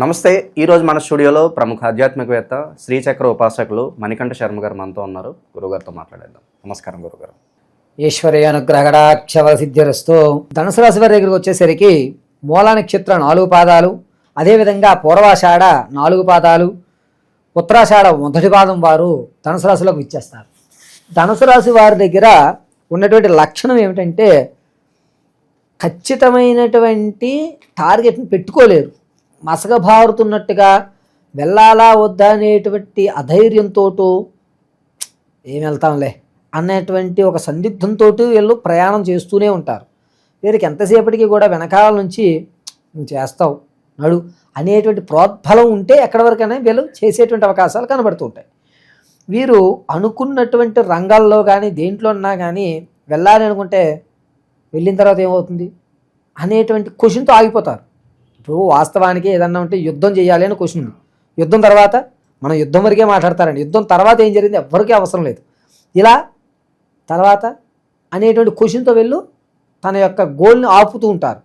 నమస్తే. ఈరోజు మన స్టూడియోలో ప్రముఖ ఆధ్యాత్మికవేత్త శ్రీచక్ర ఉపాసకులు మణికంఠ శర్మ గారు మనతో ఉన్నారు. గురుగారితో మాట్లాడేద్దాం. నమస్కారం గురుగారు. ఈశ్వరీయ అనుగ్రహడాక్షర సిద్ధిరస్తు. ధనుసు రాశి వారి దగ్గరికి వచ్చేసరికి మూల నక్షత్రం 4 పాదాలు, అదేవిధంగా పూర్వాషాఢ 4 పాదాలు, ఉత్తరాషాఢ 1 పాదం వారు ధనుసు రాశిలోకి ఇచ్చేస్తారు. ధనుసు రాశి వారి దగ్గర ఉన్నటువంటి లక్షణం ఏమిటంటే ఖచ్చితమైనటువంటి టార్గెట్ని పెట్టుకోలేరు. మసకబారుతున్నట్టుగా వెళ్ళాలా వద్దా అనేటువంటి అధైర్యంతో ఏం వెళ్తాంలే అనేటువంటి ఒక సందిగ్ధంతో వీళ్ళు ప్రయాణం చేస్తూనే ఉంటారు. వీరికి ఎంతసేపటికి కూడా వెనకాల నుంచి నువ్వు చేస్తావు నడు అనేటువంటి ప్రోద్బలం ఉంటే ఎక్కడి వరకైనా వీళ్ళు చేసేటువంటి అవకాశాలు కనబడుతూ ఉంటాయి. వీరు అనుకున్నటువంటి రంగాల్లో కానీ దేంట్లో ఉన్నా కానీ వెళ్ళాలి అనుకుంటే వెళ్ళిన తర్వాత ఏమవుతుంది అనేటువంటి క్వశ్చన్తో ఆగిపోతారు. ఇప్పుడు వాస్తవానికి ఏదన్నా ఉంటే యుద్ధం చేయాలి అని క్వశ్చన్ ఉంది. యుద్ధం తర్వాత మనం యుద్ధం వరకే మాట్లాడతారండి. యుద్ధం తర్వాత ఏం జరిగింది ఎవరికీ అవసరం లేదు. ఇలా తర్వాత అనేటువంటి క్వశ్చన్తో వెళ్ళు తన యొక్క గోల్ని ఆపుతూ ఉంటారు.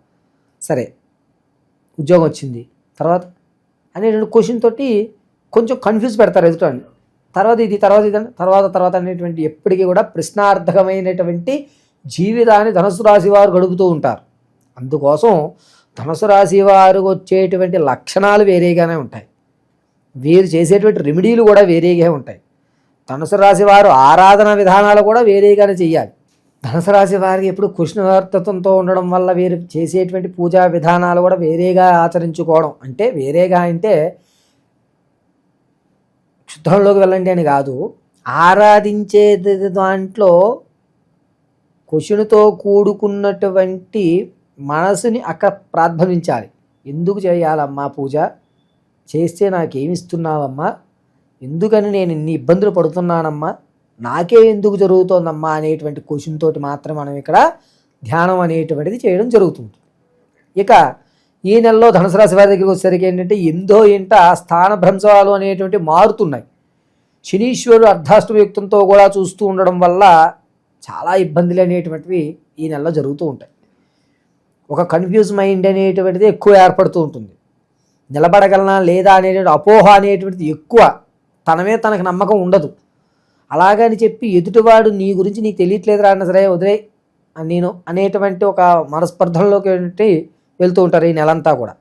సరే ఉద్యోగం వచ్చింది తర్వాత అనేటువంటి క్వశ్చన్ తోటి కొంచెం కన్ఫ్యూజ్ పెడతారు ఎదుటని. తర్వాత ఇది తర్వాత ఇది తర్వాత అనేటువంటి ఎప్పటికీ కూడా ప్రశ్నార్థకమైనటువంటి జీవితాన్ని ధనుసు రాశి వారు గడుపుతూ ఉంటారు. అందుకోసం ధనుసు రాశి వారు వచ్చేటువంటి లక్షణాలు వేరేగానే ఉంటాయి. వీరు చేసేటువంటి రెమెడీలు కూడా వేరేగా ఉంటాయి. ధనుసు రాశి వారు ఆరాధన విధానాలు కూడా వేరేగానే చేయాలి. ధనుసు రాశి వారికి ఎప్పుడు కృష్ణవర్తత్వంతో ఉండడం వల్ల వీరు చేసేటువంటి పూజా విధానాలు కూడా వేరేగా ఆచరించుకోవడం. అంటే వేరేగా అంటే క్షుద్రంలోకి వెళ్ళండి అని కాదు, ఆరాధించే దాంట్లో క్వశ్చన్తో కూడుకున్నటువంటి మనసుని అక్కడ ప్రార్థనించాలి. ఎందుకు చేయాలమ్మా పూజ, చేస్తే నాకేమిస్తున్నావమ్మా, ఎందుకని నేను ఇన్ని ఇబ్బందులు పడుతున్నానమ్మా, నాకే ఎందుకు జరుగుతోందమ్మా అనేటువంటి క్వశ్చన్ తోటి మాత్రం మనం ఇక్కడ ధ్యానం అనేటువంటిది చేయడం జరుగుతుంది. ఇక ఈ నెలలో ధనుసు రాశి వారి దగ్గరికి వచ్చేసరికి ఏంటంటే ఇంట స్థానభ్రంశాలు అనేటువంటి మారుతున్నాయి. శనీశ్వరుడు అర్ధాష్టమ యుక్తంతో కూడా చూస్తూ ఉండడం వల్ల చాలా ఇబ్బందులు అనేటువంటివి ఈ నెలలో జరుగుతూ ఉంటాయి. ఒక కన్ఫ్యూజ్ మైండ్ అనేటువంటిది ఎక్కువ ఏర్పడుతూ ఉంటుంది. నిలబడగలనా లేదా అనేటువంటి అపోహ అనేటువంటిది ఎక్కువ, తనకు నమ్మకం ఉండదు. అలాగని చెప్పి ఎదుటివాడు నీ గురించి నీకు తెలియట్లేదురా అన్న సరే వదిలే నేను అనేటువంటి ఒక మనస్పర్ధంలోకి వెళ్తూ ఉంటారు ఈ నెలంతా కూడా.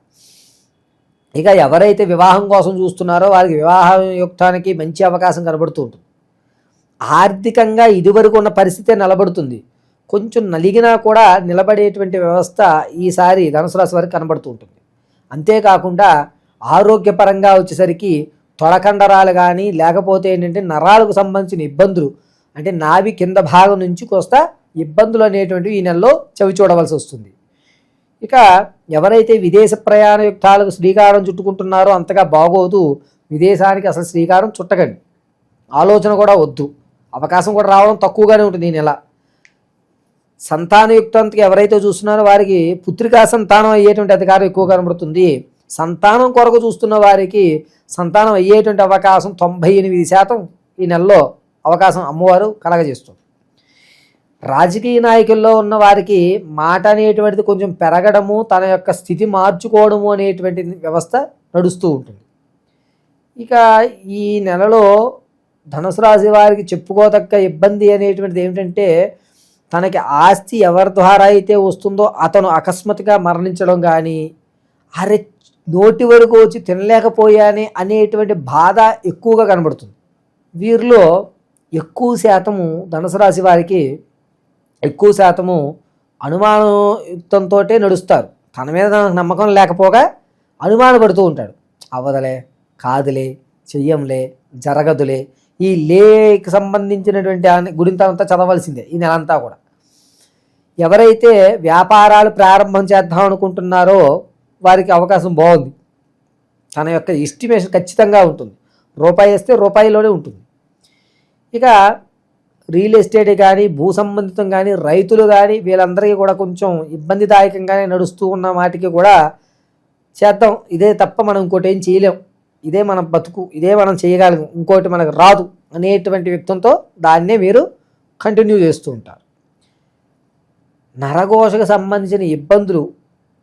ఇక ఎవరైతే వివాహం కోసం చూస్తున్నారో వారికి వివాహ యుక్తానికి మంచి అవకాశం కనబడుతూ ఉంటుంది. ఆర్థికంగా ఇదివరకు ఉన్న పరిస్థితే నిలబడుతుంది. కొంచెం నలిగినా కూడా నిలబడేటువంటి వ్యవస్థ ఈసారి ధనుసు రాశి వారికి కనబడుతూ ఉంటుంది. అంతేకాకుండా ఆరోగ్యపరంగా వచ్చేసరికి తొడకండరాలు కానీ లేకపోతే ఏంటంటే నరాలకు సంబంధించిన ఇబ్బందులు, అంటే నాభి కింద భాగం నుంచి కోస్త ఇబ్బందులు అనేటువంటివి ఈ నెలలో చవి చూడవలసి వస్తుంది. ఇక ఎవరైతే విదేశ ప్రయాణ యుక్తాలకు శ్రీకారం చుట్టుకుంటున్నారో అంతగా బాగోదు. విదేశానికి అసలు శ్రీకారం చుట్టకండి, ఆలోచన కూడా వద్దు. అవకాశం కూడా రావడం తక్కువగానే ఉంటుంది ఈ నెల. సంతానయుక్తానికి ఎవరైతే చూస్తున్నారో వారికి పుత్రికా సంతానం అయ్యేటువంటి అధికారం ఎక్కువ కనబడుతుంది. సంతానం కొరకు చూస్తున్న వారికి సంతానం అయ్యేటువంటి అవకాశం 98% ఈ నెలలో అవకాశం అమ్మవారు కలగజేస్తుంది. రాజకీయ నాయకుల్లో ఉన్న వారికి మాట అనేటువంటిది కొంచెం పెరగడము, తన యొక్క స్థితి మార్చుకోవడము అనేటువంటి వ్యవస్థ నడుస్తూ ఉంటుంది. ఇక ఈ నెలలో ధనుసు రాశి వారికి చెప్పుకోదగ్గ ఇబ్బంది అనేటువంటిది ఏమిటంటే తనకి ఆస్తి ఎవరి ద్వారా అయితే వస్తుందో అతను అకస్మాత్తుగా మరణించడం కానీ, అరే నోటి వరకు వచ్చి తినలేకపోయానే అనేటువంటి బాధ ఎక్కువగా కనబడుతుంది. వీరిలో ఎక్కువ శాతము ధనుసు రాశి వారికి ఎక్కువ శాతము అనుమానయుక్తంతో నడుస్తారు. తన మీద నమ్మకం లేకపోగా అనుమానపడుతూ ఉంటాడు. అవ్వదలే, కాదులే, చెయ్యంలే, జరగదులే, ఈ లేకి సంబంధించినటువంటి గురించి అంతా చదవలసిందే ఈ నెలంతా కూడా. ఎవరైతే వ్యాపారాలు ప్రారంభం చేద్దాం అనుకుంటున్నారో వారికి అవకాశం బాగుంది. తన యొక్క ఎస్టిమేషన్ ఖచ్చితంగా ఉంటుంది. రూపాయి వేస్తే రూపాయిలోనే ఉంటుంది. ఇక రియల్ ఎస్టేట్ కానీ భూ సంబంధితం కానీ రైతులు కానీ వీళ్ళందరికీ కూడా కొంచెం ఇబ్బందిదాయకంగానే నడుస్తూ ఉన్న వాటికి కూడా చేద్దాం, ఇదే తప్ప మనం ఇంకోటి ఏం చేయలేం, ఇదే మన బతుకు, ఇదే మనం చేయగలం, ఇంకోటి మనకు రాదు అనేటువంటి వ్యక్తంతో దాన్నే మీరు కంటిన్యూ చేస్తూ ఉంటారు. నరఘోషకు సంబంధించిన ఇబ్బందులు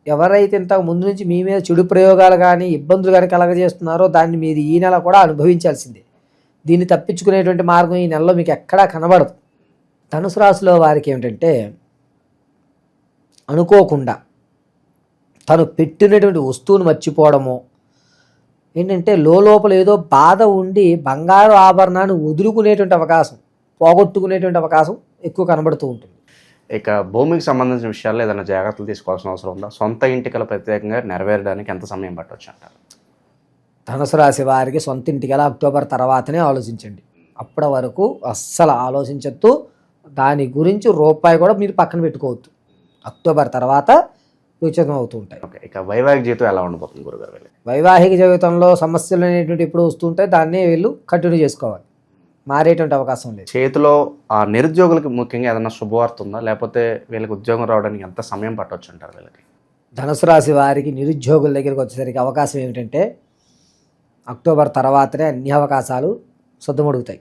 ఎవరైతే ఇంతకు ముందు నుంచి మీ మీద చెడు ప్రయోగాలు కానీ ఇబ్బందులు కానీ కలగజేస్తున్నారో దాన్ని మీరు ఈ నెల కూడా అనుభవించాల్సిందే. దీన్ని తప్పించుకునేటువంటి మార్గం ఈ నెలలో మీకు ఎక్కడా కనబడదు. ధనుసు రాశిలో వారికి ఏమిటంటే అనుకోకుండా తను పెట్టినటువంటి వస్తువును మర్చిపోవడము, ఏంటంటే లోపల ఏదో బాధ ఉండి బంగారు ఆభరణాన్ని వదులుకునేటువంటి అవకాశం, పోగొట్టుకునేటువంటి అవకాశం ఎక్కువ కనబడుతూ ఉంటుంది. ఇక భూమికి సంబంధించిన విషయాల్లో ఏదైనా జాగ్రత్తలు తీసుకోవాల్సిన అవసరం ఉందా? సొంత ఇంటికలు ప్రత్యేకంగా నెరవేరడానికి ఎంత సమయం పట్టవచ్చు అంటారు? ధనుసు రాశి వారికి సొంత ఇంటికి అక్టోబర్ తర్వాతనే ఆలోచించండి. అప్పటి వరకు అస్సలు ఆలోచించద్దు. దాని గురించి రూపాయి కూడా మీరు పక్కన పెట్టుకోవద్దు. అక్టోబర్ తర్వాత సూచన అవుతూ ఉంటాయి. ఓకే, ఇక వైవాహిక జీవితం ఎలా ఉండబోతుంది గురుగారు? వైవాహిక జీవితంలో సమస్యలు అనేటువంటి ఎప్పుడు వస్తుంటాయి, దాన్నే వీళ్ళు కంటిన్యూ చేసుకోవాలి. మారేటువంటి అవకాశం లేదు. చేతిలో ఆ నిరుద్యోగులకి ముఖ్యంగా ఏదైనా శుభవార్త ఉందా, లేకపోతే వీళ్ళకి ఉద్యోగం రావడానికి ఎంత సమయం పట్టవచ్చు అంటారు వీళ్ళకి? ధనుసు రాశి వారికి నిరుద్యోగుల దగ్గరికి వచ్చేసరికి అవకాశం ఏమిటంటే అక్టోబర్ తర్వాతనే అన్ని అవకాశాలు సద్దుమడుగుతాయి.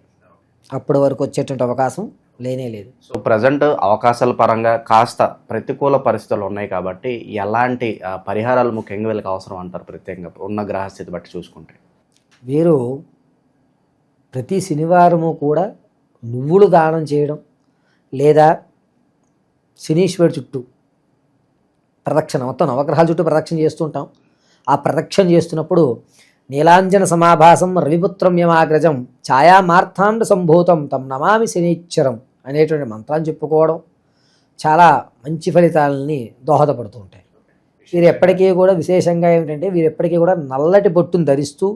అప్పటి వరకు వచ్చేటువంటి అవకాశం లేనే లేదు. సో ప్రజెంట్ అవకాశాల పరంగా కాస్త ప్రతికూల పరిస్థితులు ఉన్నాయి కాబట్టి ఎలాంటి పరిహారాలు ముఖ్యంగా వీళ్ళకి అవసరం అంటారు? ప్రత్యేకంగా ఉన్న గ్రహస్థితి బట్టి చూసుకుంటే వీరు ప్రతి శనివారము కూడా నువ్వులు దానం చేయడం, లేదా శనీశ్వరుడి చుట్టూ ప్రదక్షిణ, మొత్తం నవగ్రహాల చుట్టూ ప్రదక్షిణ చేస్తుంటాం. ఆ ప్రదక్షిణ చేస్తున్నప్పుడు నీలాంజన సమాభాసం రవిపుత్రం యమాగ్రజం ఛాయామార్థాండ సంభూతం తం నమామి శనీశ్వరం అనేటువంటి మంత్రాన్ని చెప్పుకోవడం చాలా మంచి ఫలితాలని దోహదపడుతూ ఉంటాయి. వీరు ఎప్పటికీ కూడా విశేషంగా ఏమిటంటే వీరు ఎప్పటికీ కూడా నల్లటి బొట్టును ధరిస్తూ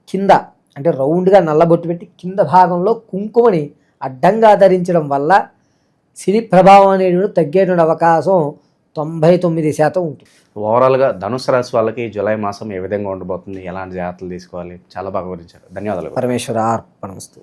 కింద అంటే రౌండ్గా నల్ల బొట్టు పెట్టి కింద భాగంలో కుంకుమని అడ్డంగా ధరించడం వల్ల శని ప్రభావం అనేటువంటి తగ్గేటువంటి అవకాశం 99% ఉంటుంది. ఓవరాల్గా ధనుసు రాశి వాళ్ళకి జూలై మాసం ఏ విధంగా ఉండబోతుంది, ఎలాంటి జాగ్రత్తలు తీసుకోవాలి, చాలా బాగా వివరించారు. ధన్యవాదాలు. పరమేశ్వర అర్పణమస్తు.